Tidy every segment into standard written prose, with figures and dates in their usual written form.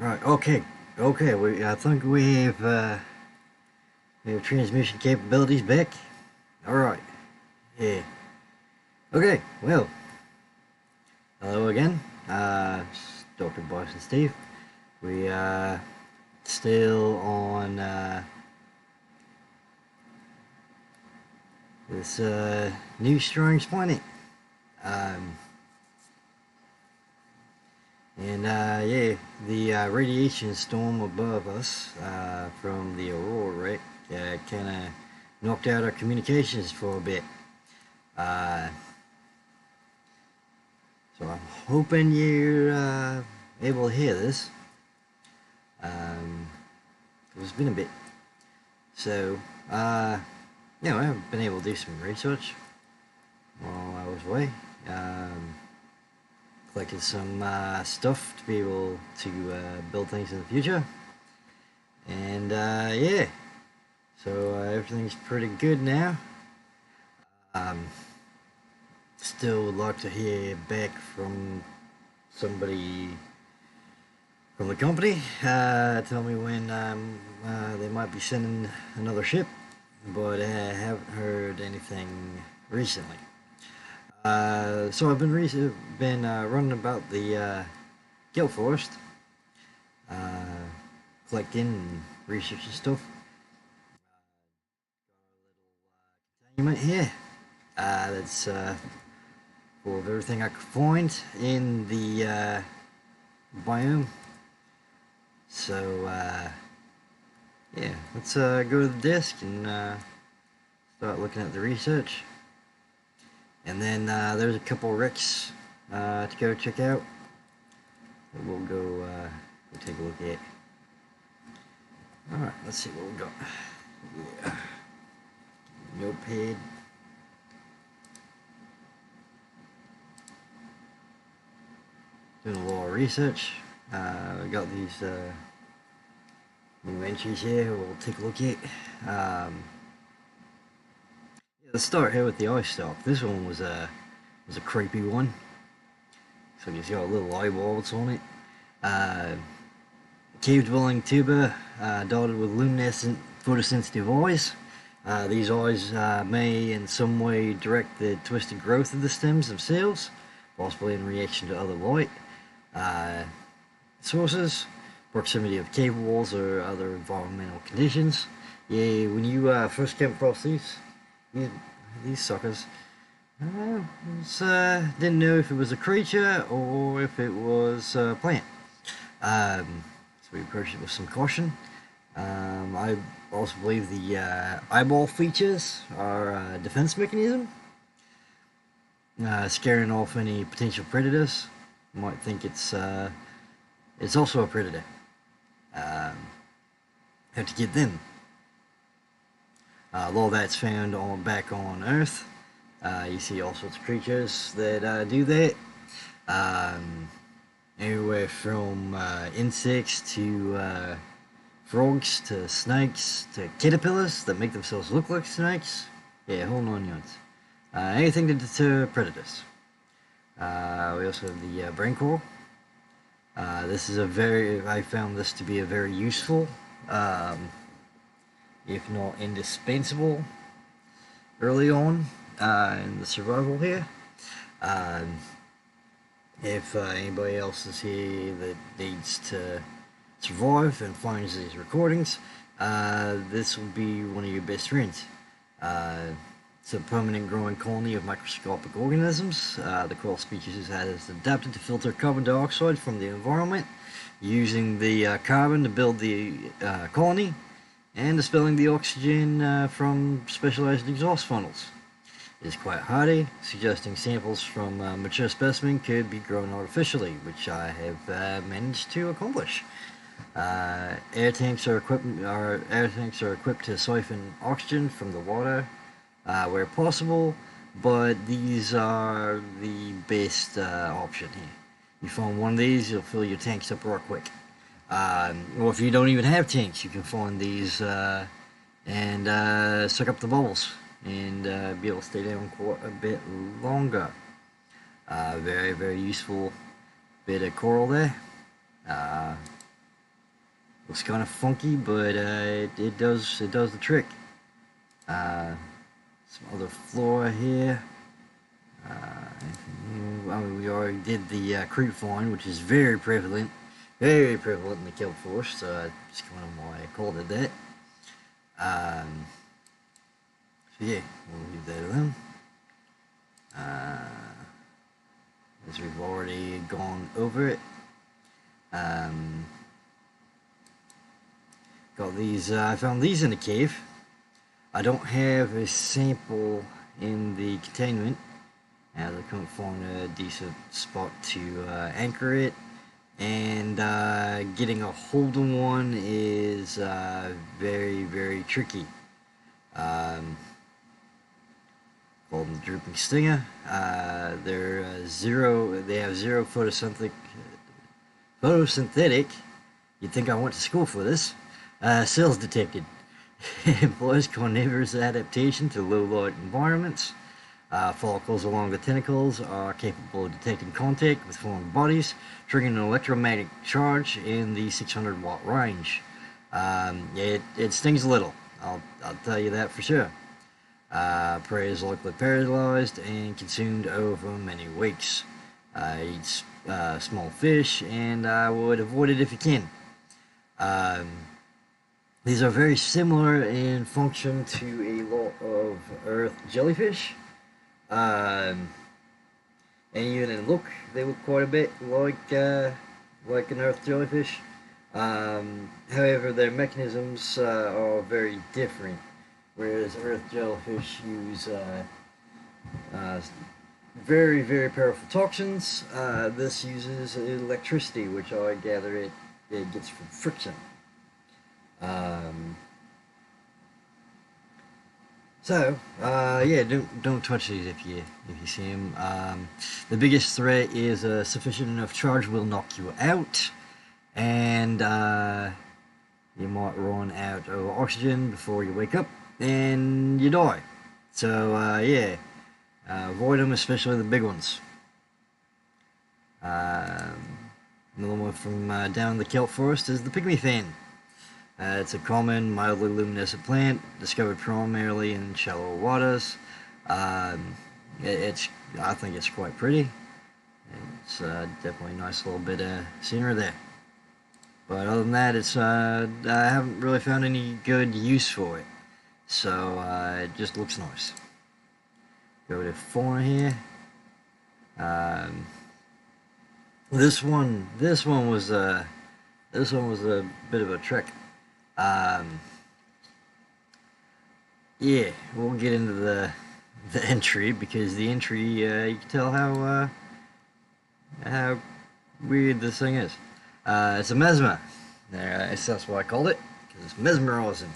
Right. Okay. Okay. I think we have transmission capabilities back. All right. Yeah. Okay. Well. Hello again. It's Dr. Bison Steve. We still on this new strange planet. Um, and yeah, the radiation storm above us from the Aurora wreck kind of knocked out our communications for a bit. Uh, so I'm hoping you're able to hear this. It's been a bit. So, I haven't been able to do some research while I was away. Collected some stuff to be able to build things in the future. And yeah, so everything's pretty good now. Um, Still would like to hear back from somebody from the company. Tell me when they might be sending another ship, but I haven't heard anything recently. So I've been running about the Kelp forest, collecting and researching stuff. Got a little containment here. That's full of everything I could find in the biome. So yeah, let's go to the desk and start looking at the research. And then there's a couple wrecks to go check out. We'll go take a look at. Alright, let's see what we got. Yeah. Notepad. Doing a little research. We got these new entries here we'll take a look at. Let's start here with the eye stalk. This one was a creepy one. So it's got little eyeballs on it. Cave-dwelling tuba dotted with luminescent photosensitive eyes. These eyes may in some way direct the twisted growth of the stems themselves, possibly in reaction to other light sources, proximity of cave walls, or other environmental conditions. Yeah, when you first came across these suckers, didn't know if it was a creature or if it was a plant. So we approached it with some caution. I also believe the eyeball features are a defense mechanism, scaring off any potential predators. You might think it's also a predator. Have to get them. A lot of that's found back on Earth. You see all sorts of creatures that do that. Anywhere from insects to frogs to snakes to caterpillars that make themselves look like snakes. Yeah, whole 9 yards. Anything to deter predators. We also have the brain coral. This is I found this to be a very useful, if not indispensable, early on in the survival here. If anybody else is here that needs to survive and finds these recordings, this will be one of your best friends. It's a permanent growing colony of microscopic organisms. The coral species has adapted to filter carbon dioxide from the environment, using the carbon to build the colony, and expelling the oxygen from specialized exhaust funnels. It is quite hardy, suggesting samples from a mature specimen could be grown artificially, which I have managed to accomplish. Air tanks are equipped to siphon oxygen from the water where possible, but these are the best option here. You find one of these, you'll fill your tanks up real quick. Or if you don't even have tanks, you can find these and suck up the bubbles and be able to stay down quite a bit longer. Very, very useful bit of coral there. Looks kind of funky, but it does the trick. Some other flora here. We already did the creep vine, which is very prevalent in the kelp forest. So that's kind of why I called it that. So yeah, we'll leave that alone. As we've already gone over it. Got these. I found these in the cave. I don't have a sample in the containment, as I couldn't find a decent spot to anchor it, and getting a hold of one is very, very tricky. Called the drooping stinger. They have zero photosynthetic. You'd think I went to school for this. Cells detected. Employs carnivorous adaptation to low light environments. Follicles along the tentacles are capable of detecting contact with foreign bodies, triggering an electromagnetic charge in the 600 watt range. It stings a little, I'll tell you that for sure. Prey is likely paralyzed and consumed over many weeks. Eats small fish, and I would avoid it if you can. These are very similar in function to a lot of earth jellyfish. And even in look, they look quite a bit like an earth jellyfish. However, their mechanisms are very different. Whereas earth jellyfish use very, very powerful toxins, this uses electricity, which I gather it gets from friction. Yeah, don't touch these if you see them. The biggest threat is a sufficient enough charge will knock you out, and you might run out of oxygen before you wake up, and you die. So yeah, avoid them, especially the big ones. Another one from down in the kelp forest is the pygmy fan. It's a common, mildly luminescent plant, discovered primarily in shallow waters. I think it's quite pretty. It's definitely a nice little bit of scenery there. But other than that, I haven't really found any good use for it. So it just looks nice. Go to fauna here. This one was a bit of a trick. Yeah, we'll get into the entry, because the entry, you can tell how weird this thing is. It's a mesmer. That's what I called it, because it's mesmerizing.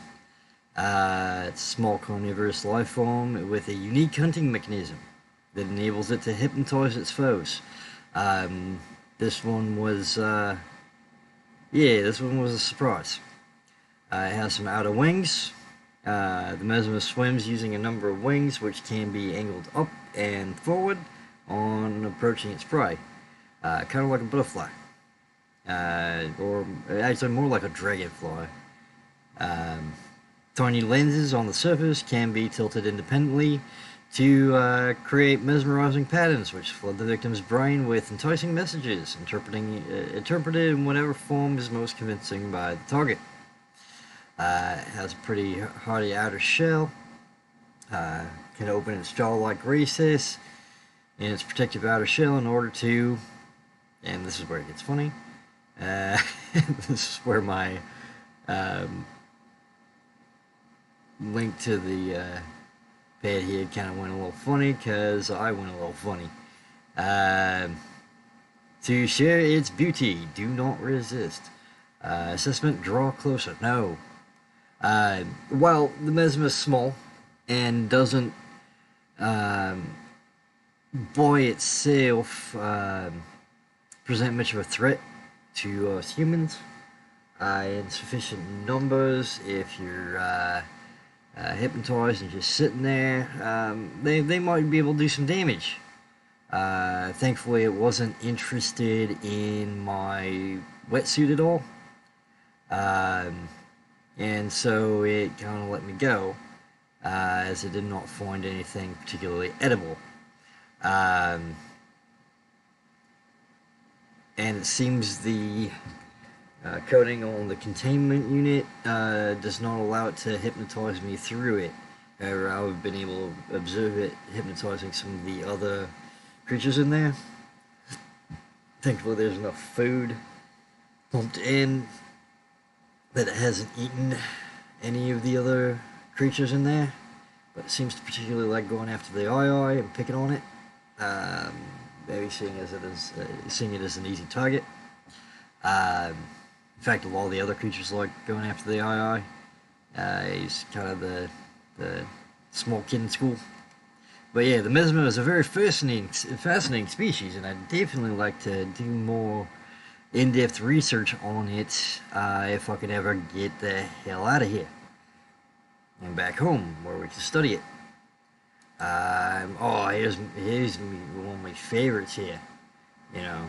It's a small carnivorous life form with a unique hunting mechanism that enables it to hypnotize its foes. This one was a surprise. It has some outer wings. The mesmer swims using a number of wings, which can be angled up and forward on approaching its prey. Kind of like a butterfly. Or actually more like a dragonfly. Tiny lenses on the surface can be tilted independently to create mesmerizing patterns which flood the victim's brain with enticing messages, interpreted in whatever form is most convincing by the target. It has a pretty hardy outer shell, can open its jaw-like recess in its protective outer shell in order to, and this is where it gets funny, this is where my link to the pad here kind of went a little funny, because I went a little funny. To share its beauty, do not resist. Assessment, draw closer. No. While the mesmer is small and doesn't by itself present much of a threat to us humans, in sufficient numbers, if you're hypnotized and just sitting there, they might be able to do some damage. Thankfully, it wasn't interested in my wetsuit at all. Um, and so it kind of let me go, as it did not find anything particularly edible. Um, and it seems the coating on the containment unit does not allow it to hypnotize me through it. However, I've been able to observe it hypnotizing some of the other creatures in there. Thankfully, there's enough food pumped in that it hasn't eaten any of the other creatures in there, but it seems to particularly like going after the eye and picking on it. Maybe seeing it as an easy target. In fact, a lot of the other creatures like going after the eye. He's kind of the small kid in school. But yeah, the mesmer is a very fascinating species, and I'd definitely like to do more in-depth research on it if I could ever get the hell out of here and back home where we can study it. Here's one of my favorites here. You know,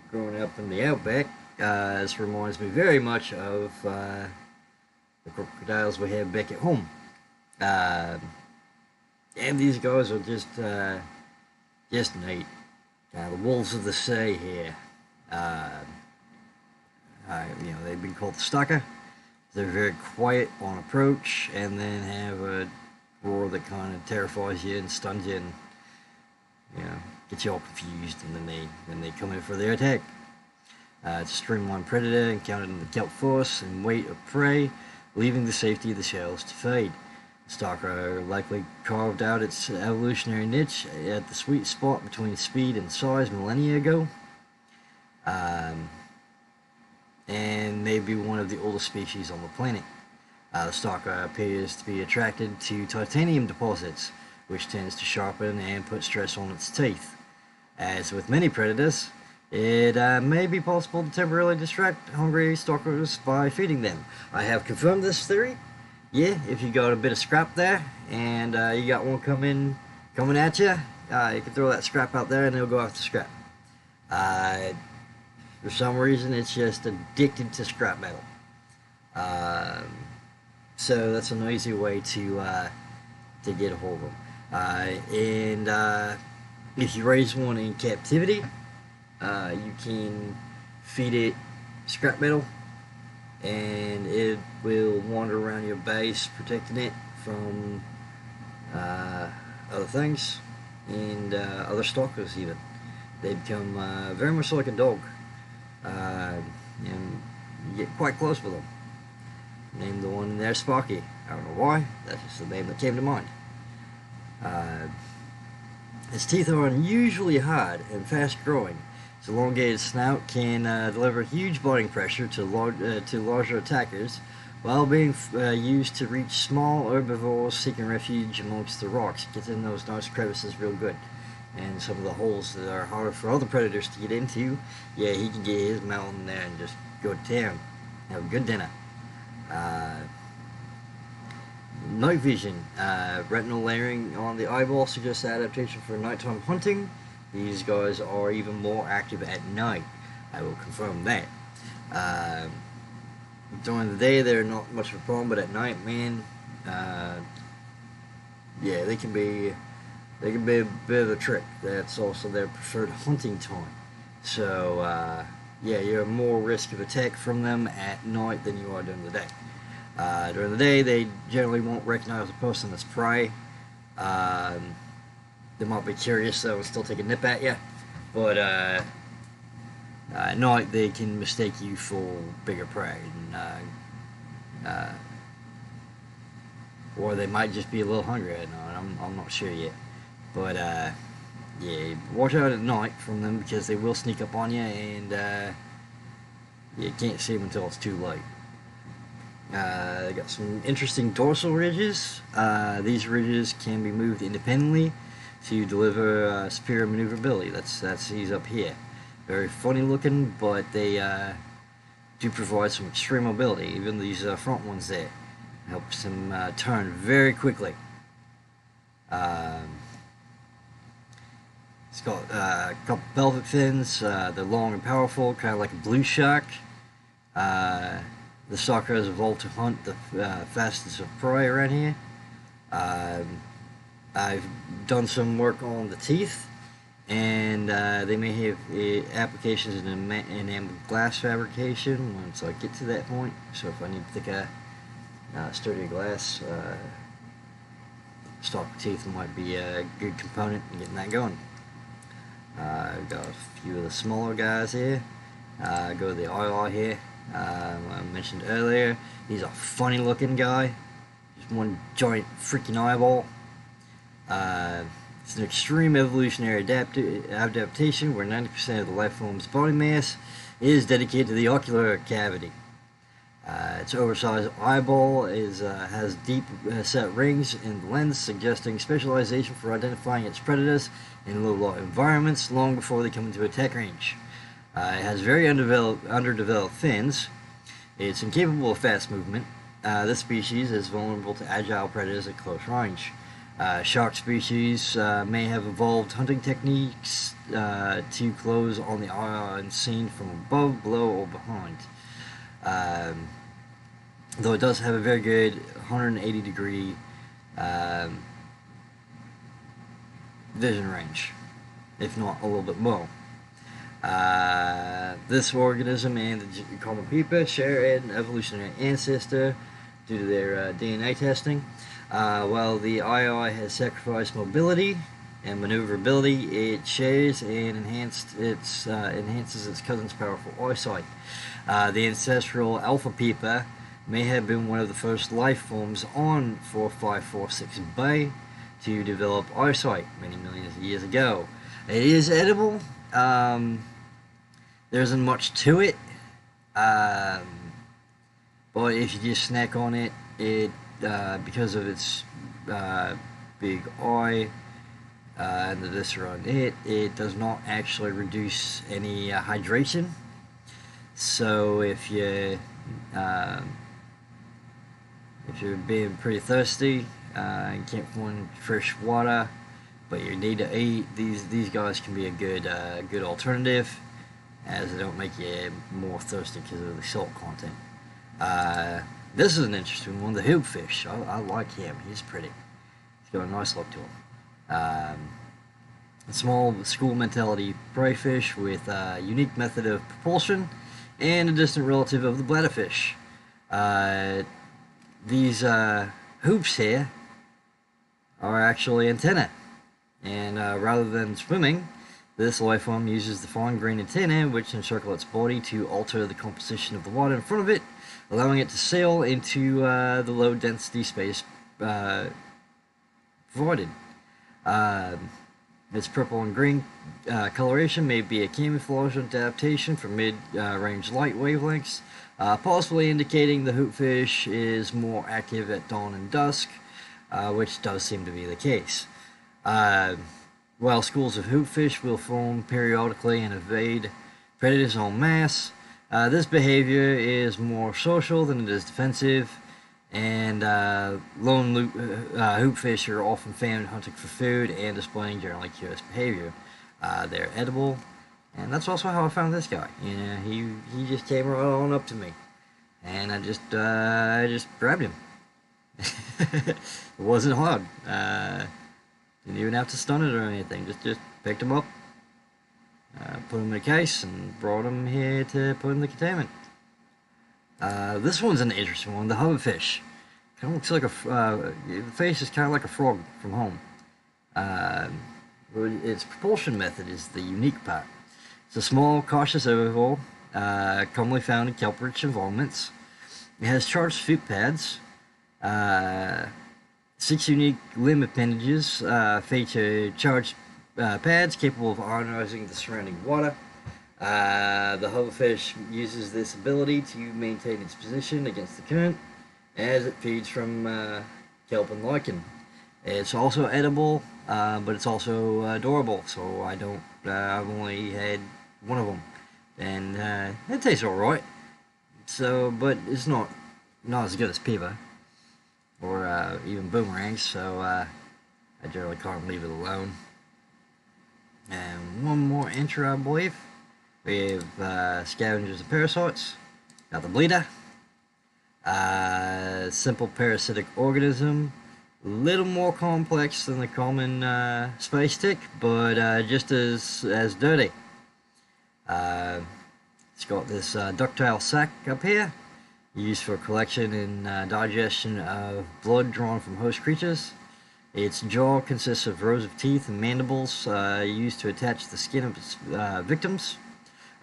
growing up in the outback, this reminds me very much of the crocodiles we have back at home. And these guys are just neat. The wolves of the sea here. They've been called the stalker. They're very quiet on approach, and then have a roar that kind of terrifies you and stuns you, and gets you all confused, and then they come in for their attack. It's a streamlined predator encountered in the kelp forest and weight of prey, leaving the safety of the shells to feed. The stalker likely carved out its evolutionary niche at the sweet spot between speed and size millennia ago, and may be one of the oldest species on the planet. The stalker appears to be attracted to titanium deposits, which tends to sharpen and put stress on its teeth. As with many predators, it may be possible to temporarily distract hungry stalkers by feeding them. I have confirmed this theory. Yeah, if you got a bit of scrap there, and you got one coming at you, you can throw that scrap out there and it'll go after scrap. For some reason, it's just addicted to scrap metal. So that's an easy way to get a hold of them. If you raise one in captivity, you can feed it scrap metal, and it will wander around your base, protecting it from other things and other stalkers even. They become very much like a dog, and you get quite close with them. Name the one in there Sparky. I don't know why, that's just the name that came to mind. Its teeth are unusually hard and fast growing. Its elongated snout can deliver huge biting pressure to larger attackers, while being used to reach small herbivores seeking refuge amongst the rocks. It gets in those nice crevices real good. And some of the holes that are harder for other predators to get into, yeah, he can get his mouth in there and just go to town. Have a good dinner. Night vision. Retinal layering on the eyeball suggests adaptation for nighttime hunting. These guys are even more active at night. I will confirm that. During the day, they're not much of a problem, but at night, man, yeah, they can be a bit of a trick. That's also their preferred hunting time. So, yeah, you're more risk of attack from them at night than you are during the day. During the day, they generally won't recognize a person as prey. They might be curious, though, and still take a nip at you. But at night, they can mistake you for bigger prey. Or they might just be a little hungry at night. I'm not sure yet. But, yeah, watch out at night from them, because they will sneak up on you, and you can't see them until it's too late. They got some interesting dorsal ridges. These ridges can be moved independently to deliver superior maneuverability. That's these up here. Very funny looking, but they do provide some extreme mobility. Even these front ones there helps them turn very quickly. It's got a couple pelvic fins. They're long and powerful, kind of like a blue shark. The stalker has evolved to hunt the fastest of prey around here. Um, I've done some work on the teeth, and they may have applications in enamel glass fabrication once I get to that point. So if I need to take a sturdy glass, stalker teeth might be a good component in getting that going. I've got a few of the smaller guys here. Go to the eye here. I mentioned earlier, he's a funny looking guy. Just one giant freaking eyeball. It's an extreme evolutionary adaptation where 90% of the life form's body mass is dedicated to the ocular cavity. Its oversized eyeball has deep set rings in the lens, suggesting specialization for identifying its predators in low-light environments long before they come into attack range. It has very underdeveloped fins. It's incapable of fast movement. This species is vulnerable to agile predators at close range. Shark species may have evolved hunting techniques to close on the eye unseen from above, below, or behind. Though it does have a very good 180 degree vision range, if not a little bit more. This organism and the common pupa share an evolutionary ancestor due to their DNA testing. While the eye has sacrificed mobility and maneuverability, it shares and enhances its cousin's powerful eyesight. The ancestral alpha pupa may have been one of the first life forms on 4546b to develop eyesight many millions of years ago. It is edible. There isn't much to it, but if you just snack on it, because of its big eye and the viscera on it does not actually reduce any hydration. So if you're being pretty thirsty and can't find fresh water, but you need to eat, these guys can be a good alternative, as they don't make you more thirsty because of the salt content. This is an interesting one, the hoopfish. I like him. He's pretty. He's got a nice look to him. A small school mentality prey fish with a unique method of propulsion and a distant relative of the bladderfish. These hoops here are actually antennae, and rather than swimming, this life form uses the fine grained antennae which encircle its body to alter the composition of the water in front of it, allowing it to sail into the low density space provided. Its purple and green coloration may be a camouflage adaptation for mid-range light wavelengths, possibly indicating the hoopfish is more active at dawn and dusk, which does seem to be the case. While schools of hoopfish will form periodically and evade predators en masse, this behavior is more social than it is defensive, and lone hoopfish are often found hunting for food and displaying generally curious behavior. They're edible, and that's also how I found this guy. You know, he just came right on up to me, and I just grabbed him. It wasn't hard. Didn't even have to stun it or anything. Just picked him up, put him in a case, and brought him here to put in the containment. This one's an interesting one. The hoverfish. Kind of looks like the face is kind of like a frog from home. Its propulsion method is the unique part. It's a small, cautious herbivore, commonly found in kelp-rich environments. It has charged foot pads. 6 unique limb appendages feature charged pads capable of ionizing the surrounding water. The hoverfish uses this ability to maintain its position against the current as it feeds from kelp and lichen. It's also edible, but it's also adorable, so I've only had one of them, and it tastes alright. So, but it's not as good as piva or even boomerangs, so I generally can't leave it alone. And one more intro, I believe. We have scavengers and parasites. Got the bleeder. Simple parasitic organism, little more complex than the common space tick, but just as dirty. Uh, it's got this ductile sac up here, used for collection and digestion of blood drawn from host creatures. Its jaw consists of rows of teeth and mandibles used to attach the skin of its victims.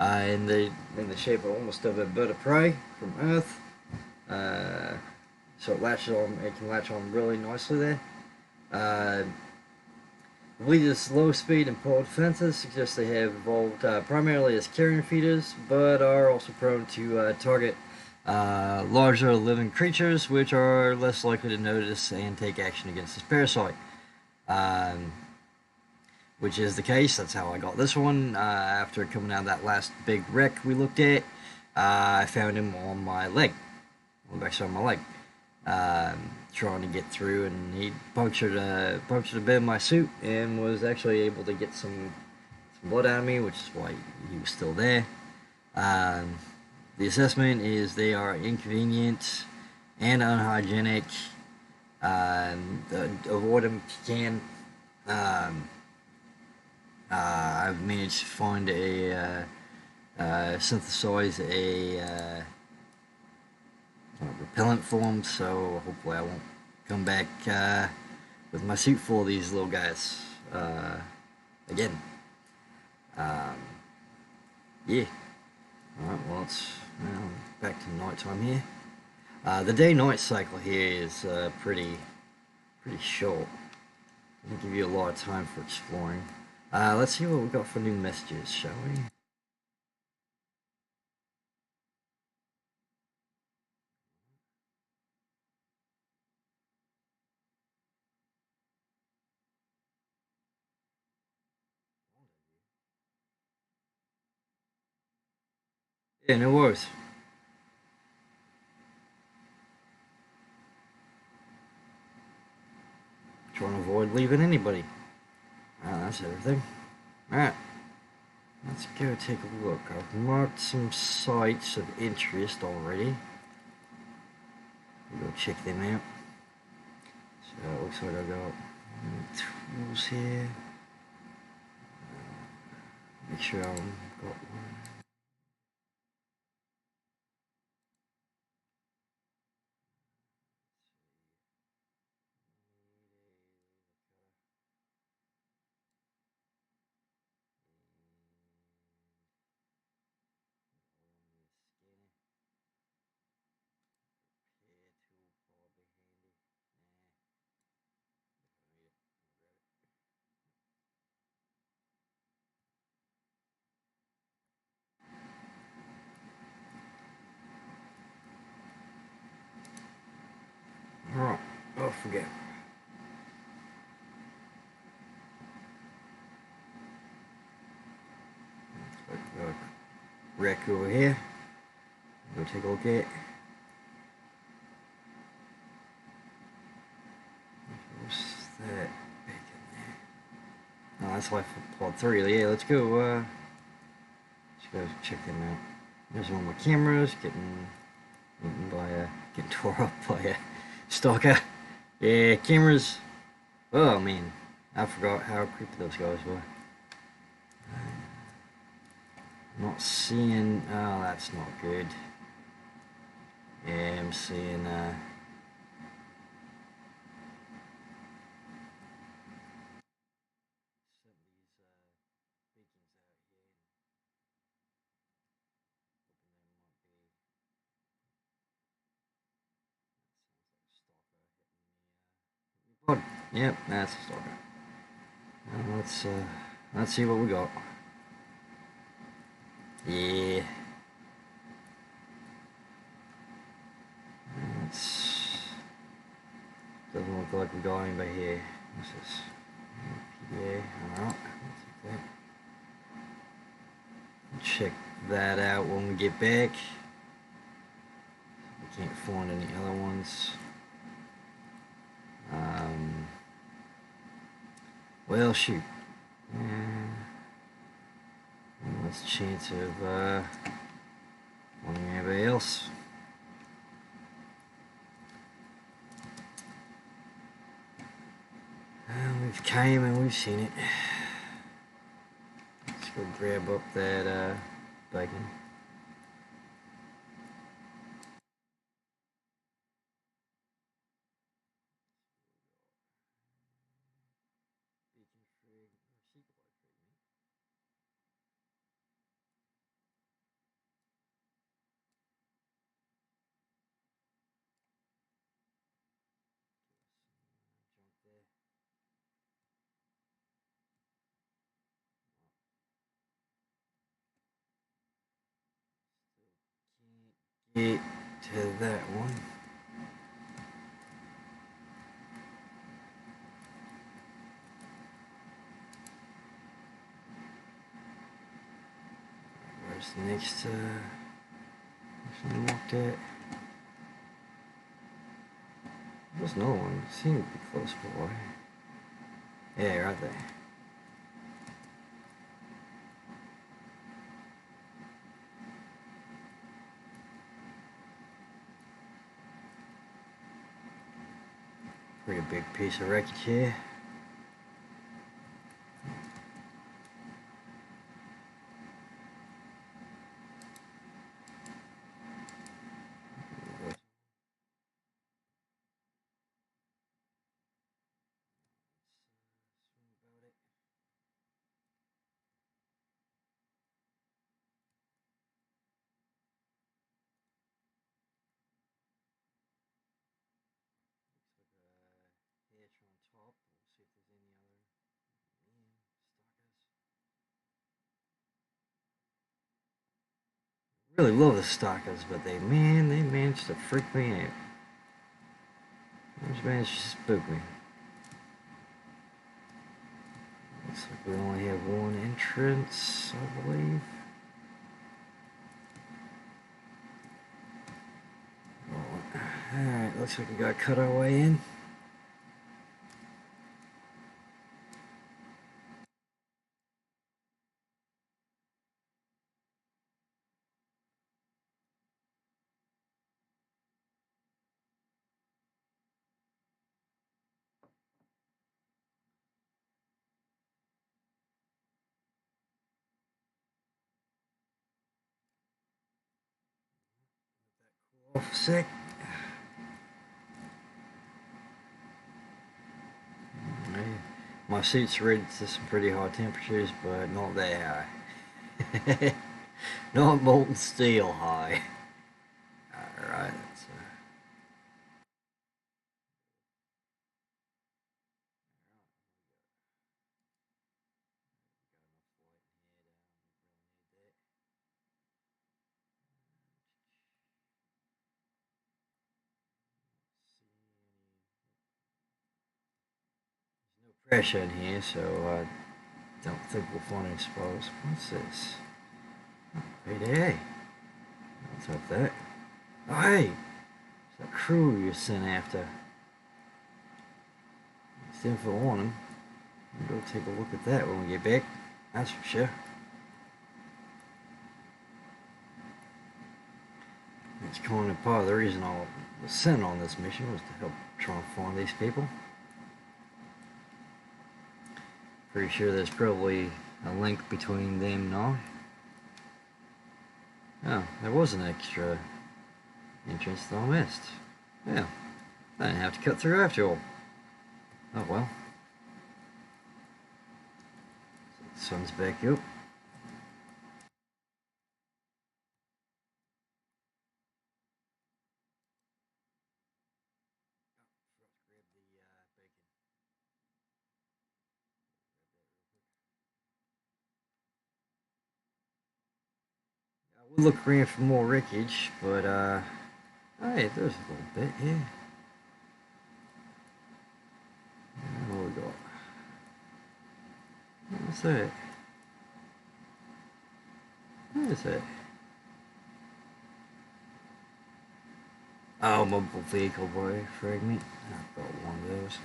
In the shape of almost of a bird of prey from Earth. So it latches on. It can latch on really nicely there. I believe its low speed and poor defenses suggest they have evolved primarily as carrion feeders, but are also prone to target larger living creatures, which are less likely to notice and take action against this parasite. Which is the case. That's how I got this one. After coming out of that last big wreck we looked at, I found him on my leg. Well, actually on my leg. Trying to get through, and he punctured a bit of my suit and was actually able to get some blood out of me, which is why he was still there. The assessment is they are inconvenient and unhygienic. Avoid them if you can. I've managed to find synthesize a repellent for them, so hopefully I won't come back with my suit full of these little guys again. Yeah. Alright, well, it's back to nighttime here. The day-night cycle here is pretty short. Doesn't give you a lot of time for exploring. Let's see what we got for new messages, shall we? Yeah, no worries. Trying to avoid leaving anybody. That's everything. Alright. Let's go take a look. I've marked some sites of interest already. We'll go check them out. So it looks like I've got tools here. Make sure I've got one. Alright, off we go. Wreck over here. Go take a look at it. What's that back in there? Oh, that's life pod 3. Yeah, let's go. Let's go check them out. There's one of my cameras getting tore up by a stalker. Yeah, cameras. Oh man, I forgot how creepy those guys were. Not seeing. Oh, that's not good. Yeah, I'm seeing. Yep, that's a stalker. Let's see what we got. Yeah. Doesn't look like we got anybody here. What's this? PDA. Alright, we'll take that. Check that out when we get back. We can't find any other ones. Well, shoot. What's the chance of finding anybody else? came and we've seen it. Let's go grab up that bacon. Get to that one. Where's the next looked at? There's no one. Seemed to be close by. Yeah, right there. Pretty big piece of wreckage here. Really love the stalkers, but they managed to freak me out. They just managed to spook me. Looks like we only have one entrance, I believe. Alright, looks like we got cut our way in. Off a sec. My suit's ready to some pretty high temperatures, but not that high. Not molten steel high. Alright, that's no pressure in here, so I don't think we'll find any spots. What's this? Hey, what's up that? Oh, hey! It's that crew you sent after. It's in for warning. We'll go take a look at that when we get back. That's for sure. It's kind of part of the reason I was sent on this mission was to help try and find these people. Pretty sure there's probably a link between them now. Oh, there was an extra entrance that I missed. Yeah, I didn't have to cut through after all. Oh well. The sun's back up. We'll look around for more wreckage, but oh yeah, there's a little bit here. What we got? What's that? What is that? Oh, mobile vehicle boy fragment. I've got one of those.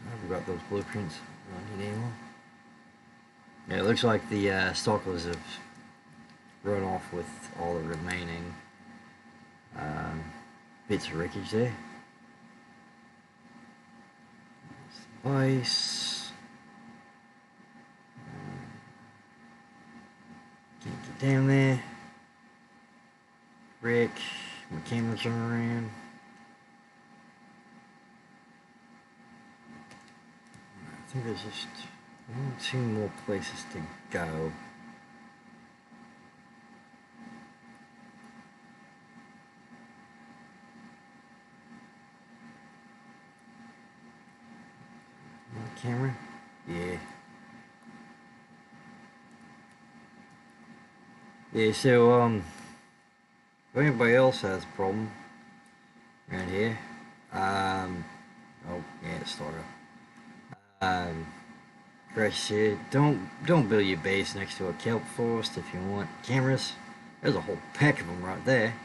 I haven't got those blueprints running anymore. Yeah, it looks like the stalkers have run off with all the remaining bits of wreckage there. Bison. down there. Rick, my camera's around. I think there's just 2 more places to go. My camera? Yeah. Yeah, so, if anybody else has a problem around here, oh, yeah, it started. Chris said, don't build your base next to a kelp forest if you want cameras. There's a whole pack of them right there.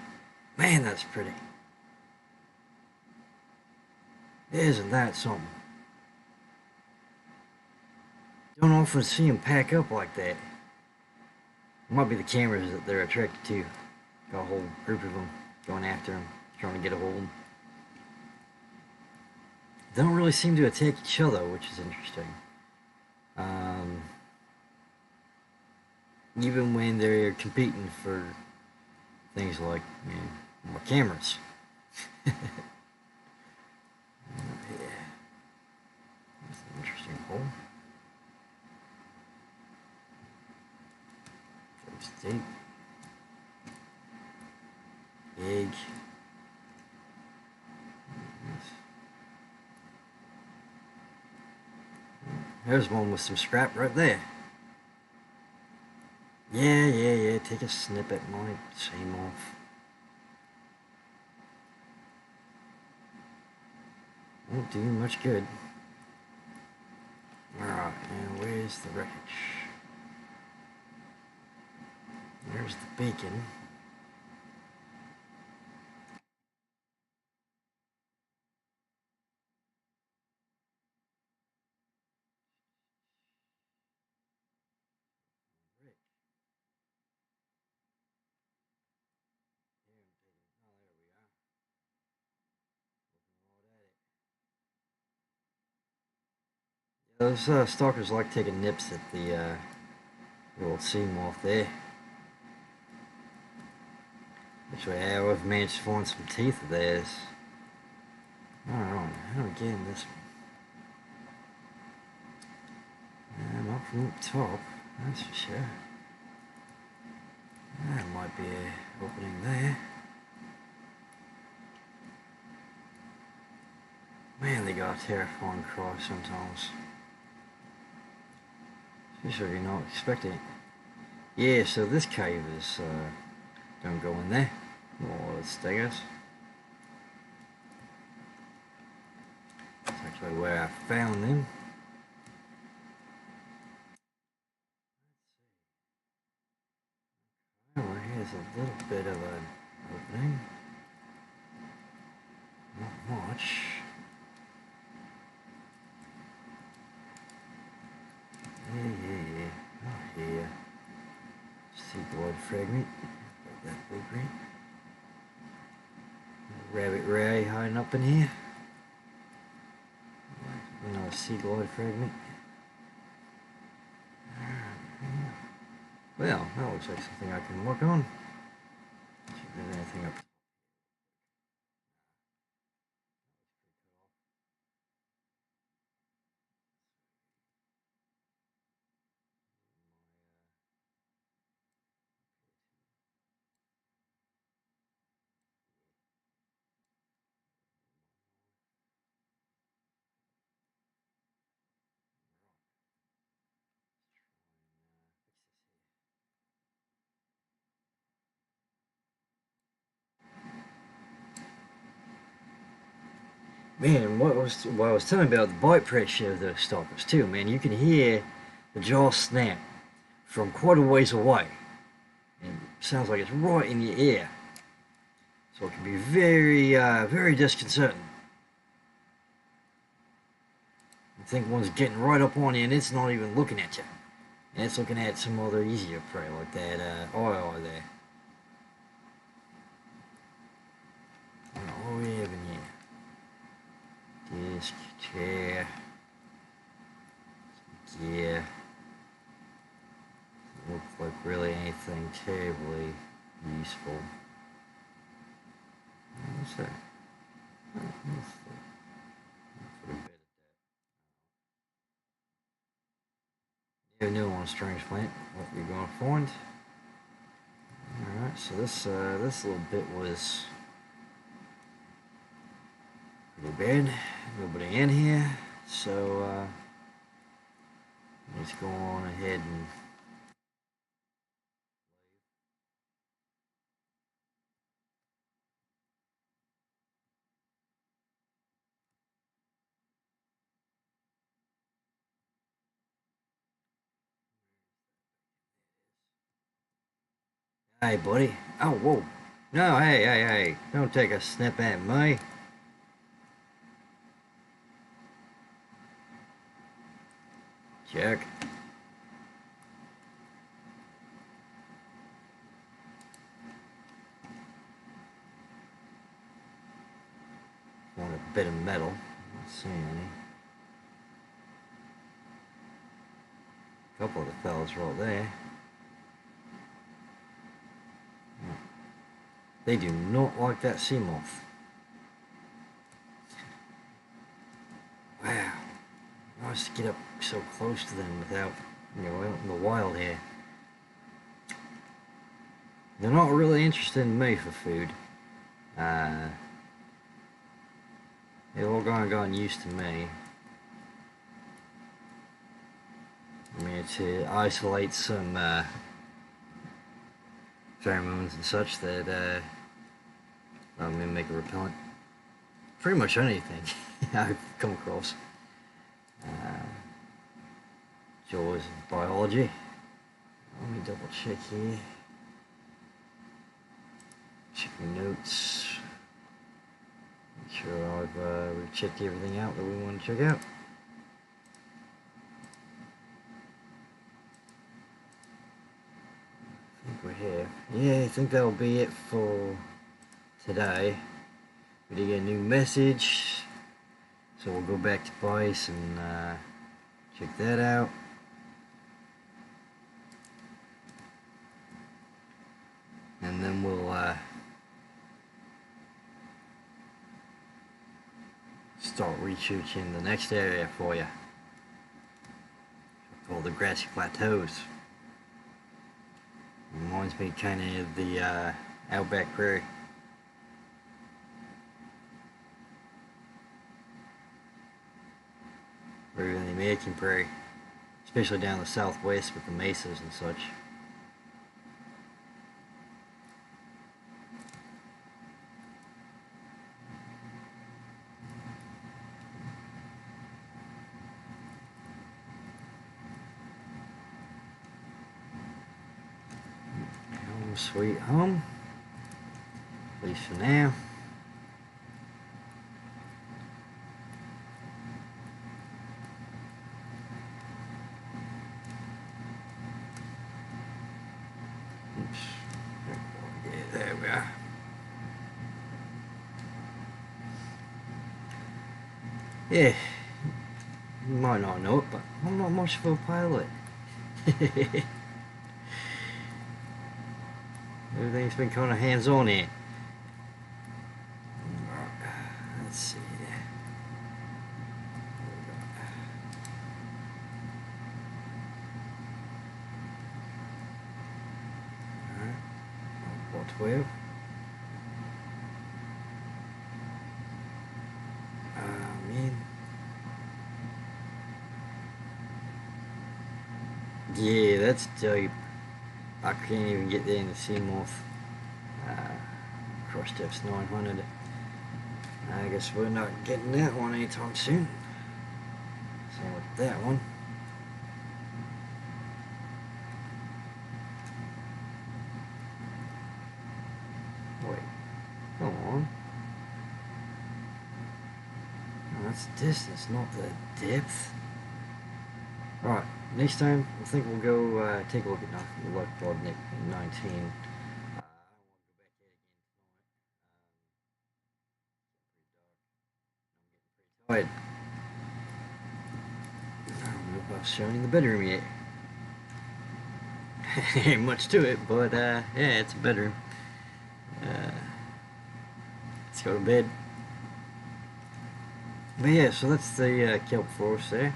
Man, that's pretty. Isn't that something? Don't often see them pack up like that. It might be the cameras that they're attracted to. Got a whole group of them going after them, trying to get a hold of them. They don't really seem to attack each other, which is interesting. Even when they're competing for things like, more cameras. Yeah. That's an interesting hole. Steak. Egg. There's one with some scrap right there. Yeah. Take a snippet, might seam off. Won't do much good. Alright, and where's the wreckage? There's the beacon. Those stalkers like taking nips at the old seam off there. Which way, yeah, we've managed to find some teeth of theirs. Alright, how do we get in this one? Not from up top, that's for sure. There might be an opening there. Man, they got a terrifying cry sometimes. Especially if you're not expecting it. Yeah, so this cave is, don't go in there. Or let's stay us. It's actually where I found them. Well, here's a little bit of an opening. Not much. Yeah. Oh, here. Seaboard fragment. Got that blueprint. Rabbit ray hiding up in here. Another seaboard fragment. Well, that looks like something I can work on. See if there's anything up. Man, what I was telling about the bite pressure of the stalkers too, man, you can hear the jaw snap from quite a ways away. And it sounds like it's right in your ear. So it can be very disconcerting. You think one's getting right up on you and it's not even looking at you. And it's looking at some other easier prey like that eye there. Oh, yeah, Disc, chair, gear. Doesn't look like really anything terribly useful. What's that? Oh, put a bed at that. You never know on a strange plant what you're going to find. Alright, so this little bit was pretty bad. Nobody in here, so let's go on ahead and hey, buddy. Oh, whoa. No, hey. Don't take a snip at me. Jerk. Want a bit of metal. Not seeing any. A couple of the fellas right there. They do not like that sea moth. Wow. Nice to get up so close to them without, out in the wild here. They're not really interested in me for food. They've all gotten used to me. I mean, to isolate some pheromones and such that make a repellent. Pretty much anything I've come across. Jaws of biology. Let me double check here. Check my notes. Make sure we've checked everything out that we want to check out. I think we're here. Yeah, I think that'll be it for today. We did get a new message, so we'll go back to Bison and check that out. And then we'll start researching the next area for you. Called the grassy plateaus. Reminds me kind of the outback prairie. Or even the American prairie. Especially down the southwest with the mesas and such. Home sweet home. At least for now. Oops. Yeah, there we are. Yeah, you might not know it, but I'm not much of a pilot. Everything's been kind of hands-on here. Let's see. Alright, 12. Man. Yeah, that's deep. I can't even get there in the sea moth. Cross depths 900. I guess we're not getting that one anytime soon. Same with that one. Wait, come on. No, that's distance, not the depth. Alright, next time I think we'll go take a look at Ballad 19. Tired. I don't know if I've shown you the bedroom yet. Ain't much to it, but yeah, it's a bedroom. Let's go to bed. But yeah, so that's the kelp forest there.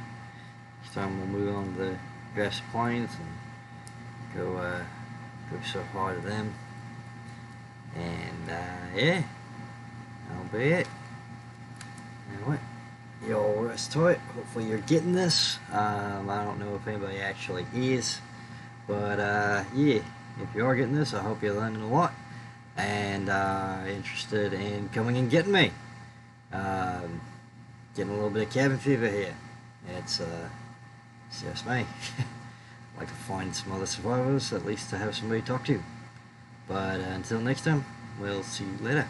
This time we'll move on to the grassy plains and go so far to them. And yeah, that'll be it. Anyway, you all rest tight. Hopefully you're getting this. I don't know if anybody actually is, but yeah, if you are getting this, I hope you're learning a lot and interested in coming and getting me. Getting a little bit of cabin fever here. It's just me. I'd like to find some other survivors, at least to have somebody to talk to. But until next time, we'll see you later.